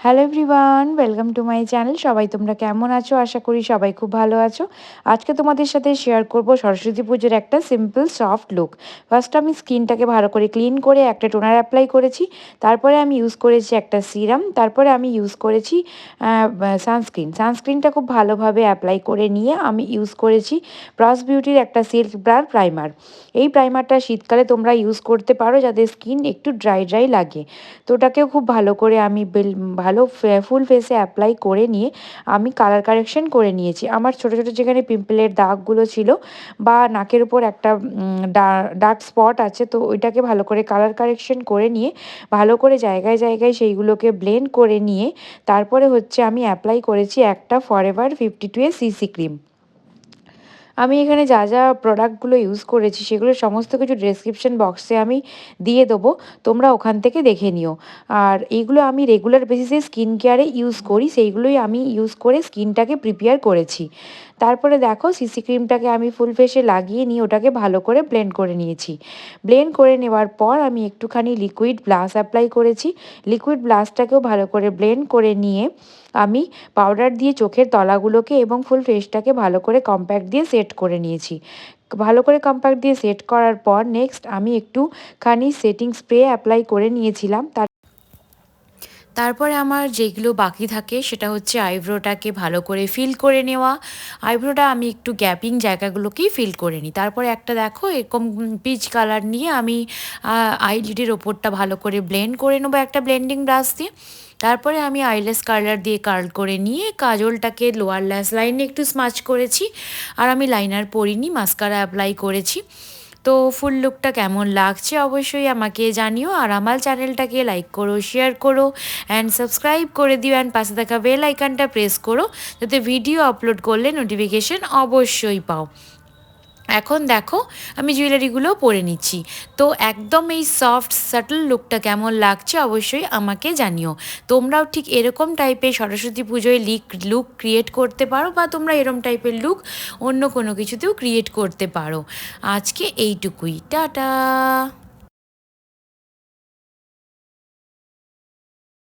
Hello everyone, welcome to my channel. সবাই তোমরা কেমন আছো? আশা করি সবাই খুব ভালো আছো। আজকে তোমাদের সাথে শেয়ার করব সরস্বতী পুজোর একটা সিম্পল সফট লুক। ফার্স্ট আমি স্কিনটাকে ভালো করে ক্লিন করে একটা টোনার অ্যাপ্লাই করেছি। তারপরে আমি ইউজ করেছি একটা সিরাম। তারপরে আমি ইউজ করেছি সানস্ক্রিনটা খুব ভালোভাবে অ্যাপ্লাই করে নিয়ে আমি ইউজ করেছি প্রস বিউটির একটা সিল্ক ব্রার প্রাইমার। এই প্রাইমারটা শীতকালে তোমরা ইউজ করতে পারো যাদের স্কিন একটু ড্রাই ড্রাই লাগে। তো ওটাকেও খুব ভালো করে আমি ভালো ফুল ফেসে অ্যাপ্লাই করে নিয়ে আমি কালার কারেকশন করে নিয়েছি। আমার ছোটো ছোটো যেখানে পিম্পলের দাগগুলো ছিল বা নাকের উপর একটা ডার্ক স্পট আছে, তো ওইটাকে ভালো করে কালার কারেকশন করে নিয়ে ভালো করে জায়গায় জায়গায় সেইগুলোকে ব্লেন্ড করে নিয়ে তারপরে হচ্ছে আমি অ্যাপ্লাই করেছি একটা ফরএভার 52 সিসি ক্রিম। আমি এখানে যা যা প্রোডাক্টগুলো ইউজ করেছি সেগুলো সমস্ত কিছু ডেসক্রিপশন বক্সে আমি দিয়ে দেবো, তোমরা ওখান থেকে দেখে নিও। আর এইগুলো আমি রেগুলার বেসিসে স্কিন কেয়ারে ইউজ করি, সেইগুলোই আমি ইউজ করে স্কিনটাকে প্রিপেয়ার করেছি। তারপরে দেখো সিসি ক্রিমটাকে আমি ফুল ফেসে লাগিয়ে নিয়ে ওটাকে ভালো করে ব্লেন্ড করে নিয়েছি। ব্লেন্ড করে নেওয়ার পর আমি একটুখানি লিকুইড ব্লাশ অ্যাপ্লাই করেছি। লিকুইড ব্লাশটাকেও ভালো করে ব্লেন্ড করে নিয়ে আমি পাউডার দিয়ে চোখের তলাগুলোকে এবং ফুল ফেসটাকে ভালো করে কম্প্যাক্ট দিয়ে সেট করে নিয়েছি। ভালো করে কম্প্যাক্ট দিয়ে সেট করার পর নেক্সট আমি একটুখানি সেটিং স্প্রে অ্যাপ্লাই করে নিয়েছিলাম। তারপরে আমার যেগুলো বাকি থাকে সেটা হচ্ছে আইব্রোটাকে ভালো করে ফিল করে নেওয়া। আইব্রোটা আমি একটু গ্যাপিং জায়গাগুলোকেই ফিল করে নিই। তারপরে একটা দেখো এরকম পিচ কালার নিয়ে আমি আইলিডের ওপরটা ভালো করে ব্লেন্ড করে নেবো একটা ব্লেন্ডিং ব্রাশ দিয়ে। তারপরে আমি আইলেস কার্লার দিয়ে কার্ল করে নিয়ে কাজলটাকে লোয়ার ল্যাশ লাইনে একটু স্মাচ করেছি। আর আমি লাইনার পরিনি, মাস্কারা অ্যাপ্লাই করেছি। তো ফুল লুকটা কেমন লাগছে অবশ্যই আমাকে জানিও। আর আমার চ্যানেলটাকে লাইক করো, শেয়ার করো অ্যান্ড সাবস্ক্রাইব করে দিও অ্যান্ড পাশে থাকা বেল আইকনটা প্রেস করো যাতে ভিডিও আপলোড করলে নোটিফিকেশন অবশ্যই পাও। এখন দেখো আমি জুয়েলারিগুলো পরে নিচ্ছি। তো একদম এই সফট সাটল লুকটা কেমন লাগছে অবশ্যই আমাকে জানিও। তোমরাও ঠিক এরকম টাইপের সরস্বতী পুজোয় লুক ক্রিয়েট করতে পারো বা তোমরা এরকম টাইপের লুক অন্য কোনো কিছুতেও ক্রিয়েট করতে পারো। আজকে এইটুকুই, টাটা।